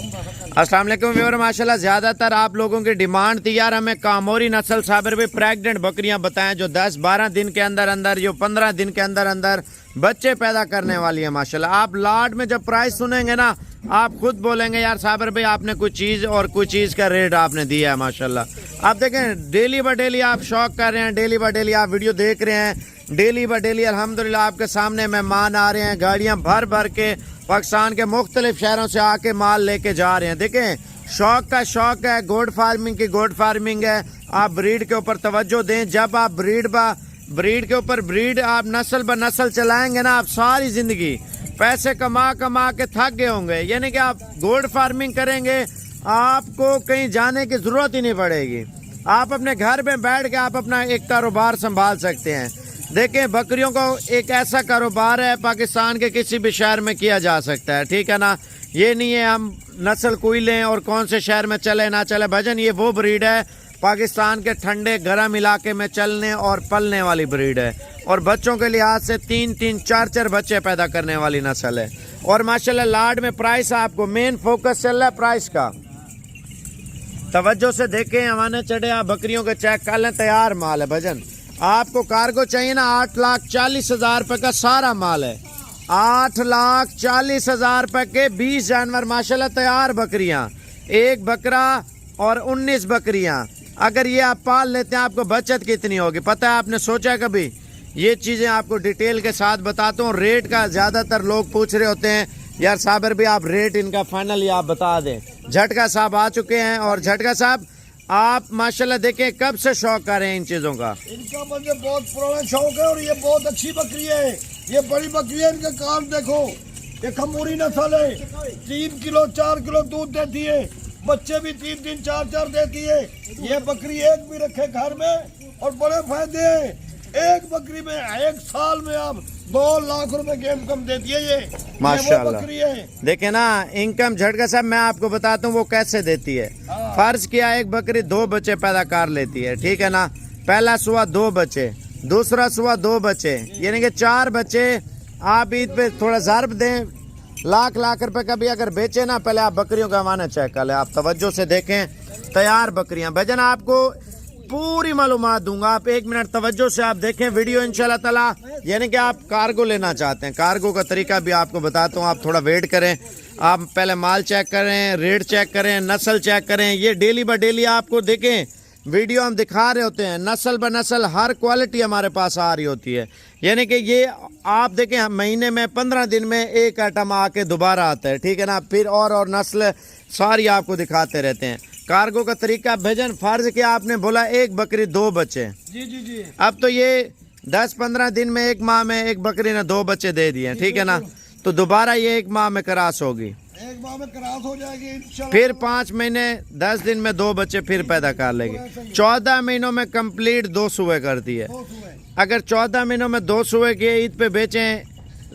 अस्सलाम वालेकुम व्यूअर, माशाल्लाह ज़्यादातर आप लोगों की डिमांड थी यार हमें कामोरी नस्ल साबिर भी प्रेग्नेंट बकरियां बताएं जो 10-12 दिन के अंदर अंदर जो 15 दिन के अंदर अंदर बच्चे पैदा करने वाली है। माशाल्लाह आप लाड में जब प्राइस सुनेंगे ना आप खुद बोलेंगे यार साबिर भाई आपने कुछ चीज़ और कुछ चीज़ का रेट आपने दिया है। माशाल्लाह आप देखें डेली ब डेली आप शौक कर रहे हैं, डेली ब डेली आप वीडियो देख रहे हैं, डेली ब डेली अल्हम्दुलिल्लाह आपके सामने मेहमान आ रहे हैं, गाड़ियाँ भर भर के पाकिस्तान के मुख्तलिफ शहरों से आके माल लेके जा रहे हैं। देखें शौक का शौक है, गोड फार्मिंग की गोड फार्मिंग है। आप ब्रीड के ऊपर तवज्जो दें। जब आप ब्रीड के ऊपर ब्रीड आप नस्ल ब नस्ल चलाएंगे ना आप सारी ज़िंदगी पैसे कमा कमा के थक गए होंगे। यानी कि आप गोड फार्मिंग करेंगे आपको कहीं जाने की ज़रूरत ही नहीं पड़ेगी। आप अपने घर में बैठ के आप अपना एक कारोबार संभाल सकते हैं। देखें बकरियों को एक ऐसा कारोबार है पाकिस्तान के किसी भी शहर में किया जा सकता है, ठीक है ना। ये नहीं है हम नस्ल कोई लें और कौन से शहर में चले ना चले। भजन ये वो ब्रीड है पाकिस्तान के ठंडे गर्म इलाके में चलने और पलने वाली ब्रीड है और बच्चों के लिहाज से 3-3, 4-4 बच्चे पैदा करने वाली नस्ल है। और माशाल्लाह लाड में प्राइस आपको मेन फोकस चल रहा है प्राइस का। तवज्जो से देखें हमारे चढ़े आप बकरियों के चेक कर लें, तैयार माल है। भजन आपको कार्गो चाहिए ना 8,40,000 रुपये का सारा माल है। 8,40,000 रुपये के 20 जानवर माशाल्लाह तैयार बकरियां, एक बकरा और 19 बकरियां। अगर ये आप पाल लेते हैं आपको बचत कितनी होगी पता है? आपने सोचा कभी? ये चीज़ें आपको डिटेल के साथ बताता हूँ। रेट का ज़्यादातर लोग पूछ रहे होते हैं यार साबिर भी आप रेट इनका फाइनली आप बता दें। झटका साहब आ चुके हैं और झटका साहब आप माशाल्लाह देखें कब से शौक कर रहे हैं इन चीज़ों का? इनका मुझे बहुत पुराना शौक है और ये बहुत अच्छी बकरी है। ये बड़ी बकरी है, इनका काम देखो, ये खमूरी नस्ल है। 3 किलो 4 किलो दूध देती है, बच्चे भी 3-3, 4-4 देती है। ये बकरी एक भी रखे घर में और बड़े फायदे हैं। एक बकरी में एक साल में आप 2 लाख रुपए की इनकम देती है। ये माशाल्लाह बकरी है। देखे ना इनकम झटका साहब मैं आपको बताता हूँ वो कैसे देती है। फर्ज किया एक बकरी 2 बच्चे पैदा कर लेती है, ठीक है ना। पहला सुबह 2 बच्चे, दूसरा सुबह 2 बच्चे, यानी कि 4 बच्चे। आप ईद पे थोड़ा ज़र्ब दें, लाख रुपए का भी अगर बेचे ना। पहले आप बकरियों का माना चेक कर लें, आप तवज्जो से देखें तैयार बकरियां। भजन आपको पूरी मालूमात दूंगा, आप 1 मिनट तवज्जो से आप देखें वीडियो इंशाल्लाह ताला। यानी कि आप कार्गो लेना चाहते हैं, कार्गो का तरीका भी आपको बताता हूँ। आप थोड़ा वेट करें, आप पहले माल चेक करें, रेट चेक करें, नस्ल चेक करें। ये डेली ब डेली आपको देखें वीडियो हम दिखा रहे होते हैं, नस्ल ब नस्ल हर क्वालिटी हमारे पास आ रही होती है। यानी कि ये आप देखें महीने में 15 दिन में एक आइटम आके दोबारा आता है, ठीक है ना। फिर और नस्ल सारी आपको दिखाते रहते हैं। कार्गो का तरीका भेजन फर्ज किया आपने बोला एक बकरी 2 बच्चे। जी। अब तो ये 10-15 दिन में एक माह में एक बकरी ने 2 बच्चे दे दिए, ठीक है ना। तो दोबारा ये 1 माह में क्रॉस होगी, 1 माह में क्रॉस हो जाएगी इंशाल्लाह। फिर 5 महीने 10 दिन में 2 बच्चे फिर पैदा कर लेगी। 14 महीनों में कंप्लीट 2 सुबह करती है। अगर 14 महीनों में 2 सुबह किए ईद पे बेचें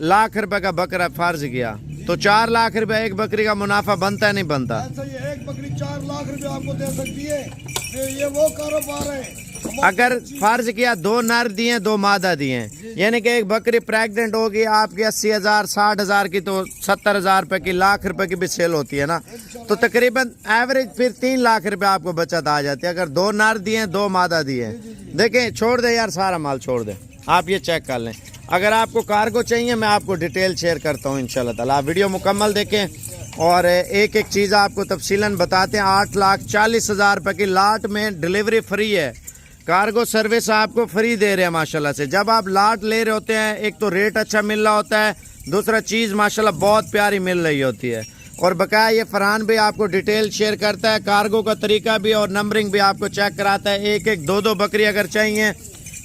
लाख रुपए का बकरा फर्ज किया तो 4 लाख रुपए एक बकरी का मुनाफा बनता है नहीं बनता? ऐसा ही एक बकरी 4 लाख रुपए आपको दे सकती है। ये वो कारोबार है। अगर फर्ज किया 2 नर दिए 2 मादा दिए, यानी कि एक बकरी प्रेग्नेंट होगी आपकी 80,000 60,000 की तो 70,000 रुपए की, लाख रुपए की भी सेल होती है ना। तो तकरीबन एवरेज फिर 3 लाख रुपए आपको बचत आ जाती है अगर 2 नर दिए 2 मादा दिए। देखें छोड़ दे यार सारा माल छोड़ दे, आप ये चेक कर लें। अगर आपको कार्गो चाहिए मैं आपको डिटेल शेयर करता हूँ इंशाल्लाह ताला। आप वीडियो मुकम्मल देखें और एक एक चीज़ आपको तफसीलन बताते हैं। 8,40,000 रुपये की लाट में डिलीवरी फ्री है, कार्गो सर्विस आपको फ्री दे रहे हैं माशाल्लाह से। जब आप लाट ले रहे होते हैं एक तो रेट अच्छा मिल रहा होता है, दूसरा चीज़ माशाल्लाह बहुत प्यारी मिल रही होती है। और बकाया ये फरहान भी आपको डिटेल शेयर करता है, कार्गो का तरीका भी और नंबरिंग भी आपको चेक कराता है। एक 2 बकरी अगर चाहिए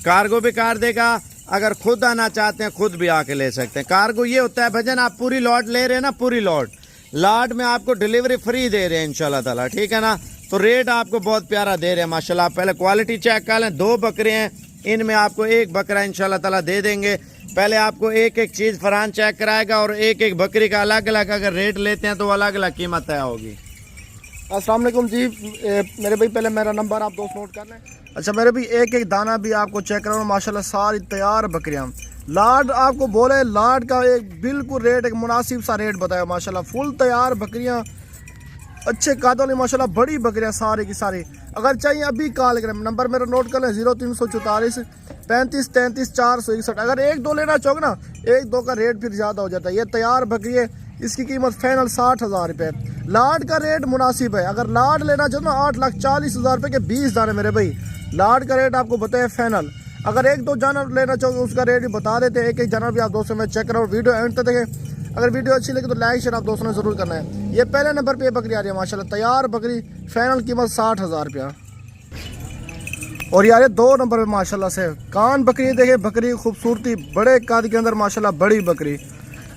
कार्गो भी कर देगा, अगर खुद आना चाहते हैं खुद भी आके ले सकते हैं। कार्गो ये होता है भजन आप पूरी लॉट ले रहे हैं ना, पूरी लॉट में आपको डिलीवरी फ्री दे रहे हैं इंशाल्लाह ताला, ठीक है ना। तो रेट आपको बहुत प्यारा दे रहे हैं माशाल्लाह। पहले क्वालिटी चेक कर लें। 2 बकरे हैं, इनमें आपको 1 बकरा इंशाल्लाह ताला दे देंगे। पहले आपको एक एक चीज़ फरहान चेक कराएगा और एक एक बकरी का अलग अलग अगर रेट लेते हैं तो अलग अलग कीमत तय होगी। अस्सलाम वालेकुम जी, मेरे भाई पहले मेरा नंबर आप दोस्त नोट कर लें। अच्छा मेरे भी एक एक दाना भी आपको चेक करो, माशाल्लाह सारी तैयार बकरियां। लाड आपको बोले लाड का एक बिल्कुल रेट एक मुनासिब सा रेट बताया माशाल्लाह। फुल तैयार बकरियां अच्छे कादों वाली माशाल्लाह बड़ी बकरियां सारी की सारी। अगर चाहिए अभी कॉल करें, नंबर मेरा नोट कर लें 0344 35 33 461। अगर एक दो लेना चाहोगे ना, एक दो का रेट फिर ज़्यादा हो जाता है। ये तैयार बकरी है, इसकी कीमत फाइनल 60,000 रुपये। लाड का रेट मुनासिब है, अगर लाड लेना चाहो ना 8,40,000 रुपये के 20 दाने मेरे भाई। लाड का रेट आपको बताया फाइनल। अगर एक दो जानवर लेना चाहोगे उसका रेट भी बता देते हैं। एक एक जानवर भी आप दोस्तों में चेक करो, वीडियो एंड तक देखें। अगर वीडियो अच्छी लगे तो लाइक शेयर आप दोस्तों ने ज़रूर करना है। ये पहले नंबर पे बकरी आ रही है माशाल्लाह, तैयार बकरी, फाइनल कीमत 60,000 रुपया। और यार ये 2 नंबर पे माशाल्लाह से कान बकरी देखे, बकरी की खूबसूरती, बड़े कद के अंदर माशाल्लाह बड़ी बकरी।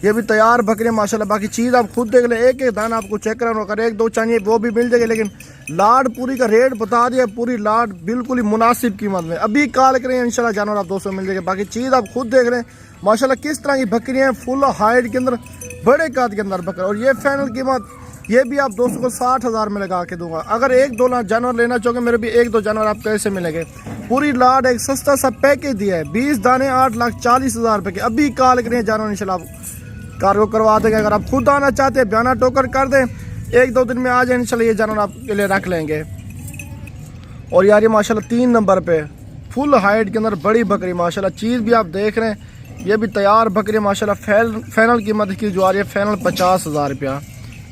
ये भी तैयार बकरी माशाल्लाह। बाकी चीज़ आप खुद देख ले, एक एक दाना आपको चेक कराना। अगर एक दो चाहिए वो भी मिल जाएगी, लेकिन लाड पूरी का रेट बता दिया, पूरी लाड बिल्कुल ही मुनासिब कीमत में। अभी कॉल करें इंशाल्लाह जानवर आप दोस्तों मिल जाएगा। बाकी चीज़ आप खुद देख रहे हैं माशाल्लाह किस तरह की बकरियाँ, फुल हाइट के अंदर, बड़े कद के अंदर बकरा। और ये फाइनल कीमत ये भी आप दोस्तों को 60,000 में लगा के दूंगा। अगर एक दो जानवर लेना चाहोगे मेरे भी, एक दो जानवर आप कैसे मिलेंगे। पूरी लाड एक सस्ता सा पैकेज दिया है, 20 दाने 8,40,000 रुपये के। अभी कॉल करें जानवर इंशाल्लाह कार्गो करवा देंगे। अगर आप खुद आना चाहते हैं बयाना टोकर कर दें, एक दो दिन में आ जाए इंशाल्लाह ये जानवर आपके लिए रख लेंगे। और यार ये माशाल्लाह 3 नंबर पे फुल हाइट के अंदर बड़ी बकरी माशाल्लाह। चीज़ भी आप देख रहे हैं, ये भी तैयार बकरी माशाल्लाह। फाइनल कीमत की जो आ रही है फाइनल 50,000 रुपया।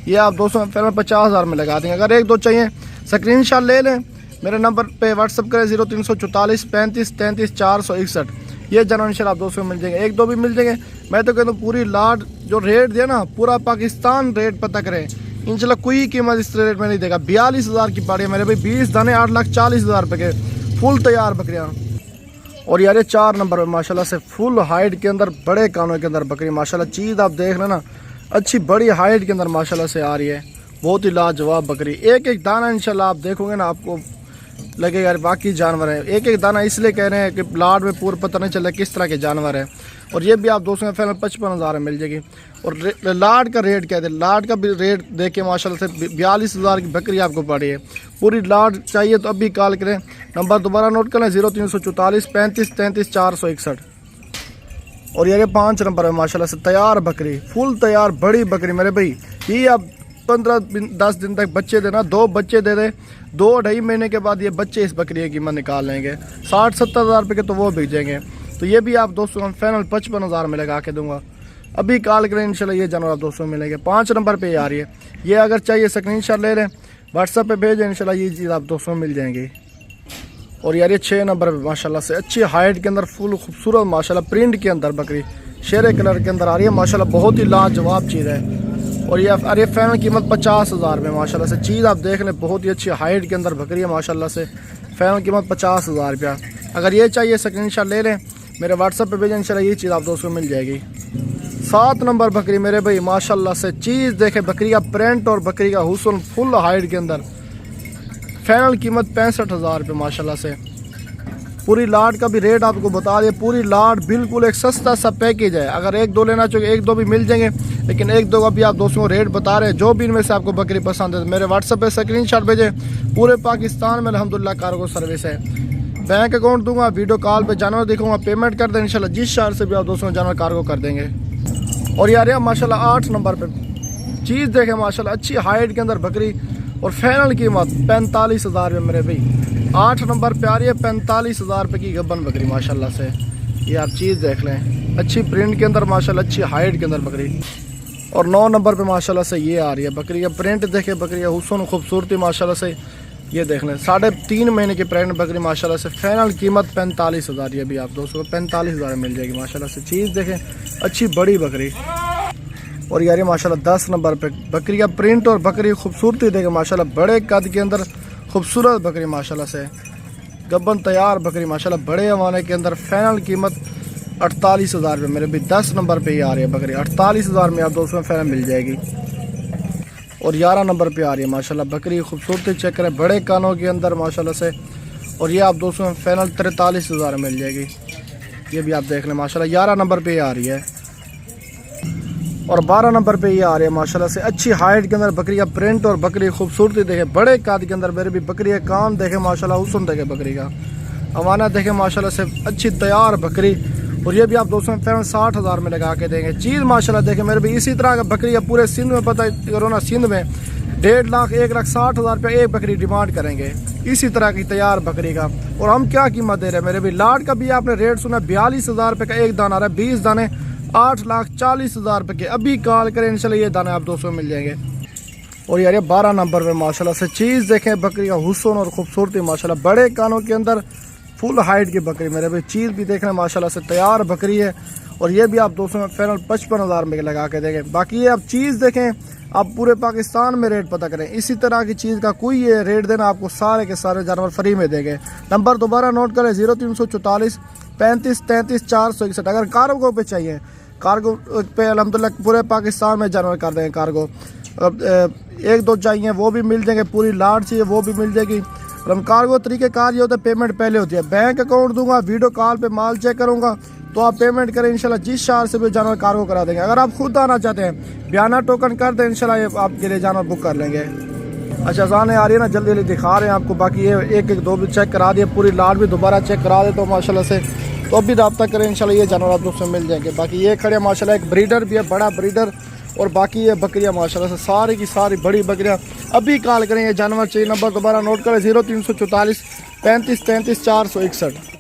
ये आप दोस्तों फाइनल 50,000 में लगा देंगे। अगर एक दो चाहिए स्क्रीनशॉट ले लें, मेरे नंबर पे व्हाट्सअप करें 0344 35 33 461। ये जानवर इंशाल्लाह आप दोस्तों मिल जाएंगे, एक दो भी मिल जाएंगे। मैं तो कहता हूँ पूरी लाड जो रेट दिया ना, पूरा पाकिस्तान रेट पता करें इंशाल्लाह, कोई कीमत इस रेट में नहीं देगा। 42,000 की पड़ी है मेरे भाई, 20 दाने 8,40,000 रुपये के, फुल तैयार बकरियाँ। और यार ये 4 नंबर पे माशाल्लाह से फुल हाइट के अंदर, बड़े कानों के अंदर बकरी माशाल्लाह। चीज़ आप देख लेना, अच्छी बड़ी हाइट के अंदर माशाल्लाह से आ रही है, बहुत ही लाजवाब बकरी। एक एक दाना इंशाल्लाह आप देखोगे ना आपको लगेगा यार बाकी जानवर है। एक एक दाना इसलिए कह रहे हैं कि लाड में पूरा पता नहीं चला किस तरह के जानवर है। और ये भी आप दोस्तों में फाइनल 55,000 में मिल जाएगी। और लाड का रेट क्या है, लाड का भी रेट देख के माशाल्लाह से 42,000 की बकरी आपको पड़ी है। पूरी लाड चाहिए तो अभी कॉल करें, नंबर दोबारा नोट कर लें 0344 35 33 461। और यार ये 5 नंबर है माशाल्लाह से तैयार बकरी, फुल तैयार बड़ी बकरी मेरे भाई। ये आप 15-10 दिन तक बच्चे देना, 2 बच्चे दे दे, 2-2.5 महीने के बाद ये बच्चे इस बकरी की कीमत निकाल लेंगे। 60-70,000 रुपये के तो वो बिक जाएंगे। तो ये भी आप दोस्तों हम फाइनल 55,000 में लगा के दूंगा। अभी कॉल करें इंशाल्लाह ये जानवर आप दोस्तों मिलेंगे। 5 नंबर पे ये आ रही है। ये अगर चाहिए स्क्रीनशॉट ले लें, व्हाट्सएप पे भेजें, इंशाल्लाह ये चीज़ आप दोस्तों मिल जाएंगी। और यार ये 6 नंबर पे माशाल्लाह से अच्छी हाइट के अंदर, फुल खूबसूरत माशाल्लाह प्रिंट के अंदर बकरी, शेरे कलर के अंदर आ रही है माशाल्लाह, बहुत ही लाजवाब चीज़ है। और ये फाइनल कीमत 50,000 में माशाल्लाह से। चीज़ आप देख लें, बहुत ही अच्छी हाइट के अंदर बकरी है माशाल्लाह से। फाइनल कीमत 50,000 रुपया। अगर ये चाहिए स्क्रीनशॉट ले लें, मेरे व्हाट्सएप पे भेजें, इंशाल्लाह ये चीज़ आप दोस्तों मिल जाएगी। 7 नंबर बकरी मेरे भाई माशाल्लाह से। चीज़ देखे, बकरी का प्रिंट और बकरी का हुस्न, फुल हाइट के अंदर। फाइनल कीमत 65,000 रुपये माशाल्लाह से। पूरी लाड का भी रेट आपको बता दिया। पूरी लाड बिल्कुल एक सस्ता सा पैकेज है। अगर एक दो लेना चाहिए, एक दो भी मिल जाएंगे, लेकिन एक दो का भी आप दोस्तों को रेट बता रहे हैं। जो भी इनमें से आपको बकरी पसंद है मेरे व्हाट्सएप पे स्क्रीनशॉट भेजें। पूरे पाकिस्तान में अल्हम्दुलिल्लाह कार्गो सर्विस है। बैंक अकाउंट दूंगा, वीडियो कॉल पे जानवर दिखाऊंगा, पेमेंट कर दें इंशाल्लाह। जिस शहर से भी आप दोस्तों जानवर कार्गो कर देंगे। और यार माशाल्लाह 8 नंबर पे चीज़ देखें माशाल्लाह, अच्छी हाइट के अंदर बकरी। और फाइनल कीमत 45,000 में मेरे भाई। 8 नंबर पे आ रही है 45,000 रुपये की गब्बन बकरी माशाल्लाह से। ये आप चीज़ देख लें, अच्छी प्रिंट के अंदर माशाल्लाह, अच्छी हाइट के अंदर बकरी। और 9 नंबर पे माशाल्लाह से ये आ रही है बकरी का प्रिंट देखे, बकरी का हुस्न खूबसूरती माशाल्लाह से। ये देख लें, 3.5 महीने की प्रेग्नेंट बकरी माशाल्लाह से। फाइनल कीमत 45,000। ये भी आप दोस्तों को 45,000 में मिल जाएगी माशाल्लाह से। चीज़ देखें, अच्छी बड़ी बकरी। और यार माशाल्लाह 10 नंबर पे बकरी का प्रिंट और बकरी खूबसूरती देखें माशाल्लाह, बड़े कद के अंदर खूबसूरत बकरी माशाल्लाह से। गब्बन तैयार बकरी माशाल्लाह, बड़े हवाने के अंदर। फाइनल कीमत 48,000 रुपये मेरे भी। 10 नंबर पे ये आ रही है बकरी, 48,000 में आप दोस्तों में फाइनल मिल जाएगी। और 11 नंबर पे आ रही है माशाल्लाह बकरी, खूबसूरती चेक करें, बड़े कानों के अंदर माशाल्लाह से। और ये आप दोस्तों में फाइनल 43,000 मिल जाएगी। ये भी आप देख लें माशाल्लाह, 11 नंबर पे ये आ रही है। और 12 नंबर पे ये आ रही है माशाल्लाह से। अच्छी हाइट के अंदर बकरी का प्रिंट और बकरी खूबसूरती देखे, बड़े काद के अंदर मेरे भी बकरी है। कान देखे माशाल्लाह, हुस्न देखे बकरी का, अमाना देखे माशाल्लाह से। अच्छी तैयार बकरी। और ये भी आप दोस्तों में 60,000 में लगा के देंगे। चीज़ माशाल्लाह देखे मेरे भी। इसी तरह का बकरी है पूरे सिंध में, पता करो ना, सिंध में 1.5 लाख 1,60,000 रुपये एक बकरी डिमांड करेंगे इसी तरह की तैयार बकरी का। और हम क्या कीमत दे रहे हैं मेरे भी। लाट का भी आपने रेट सुना 42,000 रुपये का एक दाना आ रहा है, 20 दाने 8,40,000 रुपये के। अभी कॉल करें इंशाल्लाह ये दाने आप 200 मिल जाएंगे। और यार ये 12 नंबर में माशाल्लाह से चीज़ देखें बकरी का हुस्न और खूबसूरती माशाल्लाह, बड़े कानों के अंदर फुल हाइट की बकरी मेरे भाई। चीज़ भी देखना माशाल्लाह से तैयार बकरी है। और ये भी आप 200 में फाइनल 55,000 में लगा के देंगे। बाकी ये आप चीज़ देखें, आप पूरे पाकिस्तान में रेट पता करें। इसी तरह की चीज़ का कोई ये रेट देना आपको सारे के सारे जानवर फ्री में देंगे। नंबर दोबारा नोट करें 0344 35 33 461। अगर कार्गो पे चाहिए, कार्गो पे अल्हम्दुलिल्लाह पूरे पाकिस्तान में जानवर कर देंगे कार्गो। एक दो चाहिए वो भी मिल जाएंगे, पूरी लाट चाहिए वो भी मिल जाएगी। और हम कार्गो तरीके कार ये होता है, पेमेंट पहले होती है। बैंक अकाउंट दूंगा, वीडियो कॉल पे माल चेक करूंगा तो आप पेमेंट करें, इंशाल्लाह जिस शहर से भी जानवर कार्गो करा देंगे। अगर आप खुद आना चाहते हैं बयाना टोकन कर दें, इंशाल्लाह ये आपके लिए जानवर बुक कर लेंगे। अच्छा जाने आ रही है ना, जल्दी जल्दी दिखा रहे हैं आपको। बाकी ये एक एक दो भी चेक करा दिए, पूरी लाट भी दोबारा चेक करा दे तो माशाल्लाह से तो अभी रब्ता करें, इंशाल्लाह ये जानवर आप लोग से मिल जाएंगे। बाकी ये खड़े माशाल्लाह एक ब्रीडर भी है, बड़ा ब्रीडर। और बाकी ये बकरियां माशाल्लाह से सारी की सारी बड़ी बकरियां। अभी कॉल करें ये जानवर चाहिए, नंबर दोबारा नोट करें 0344 35 33 461।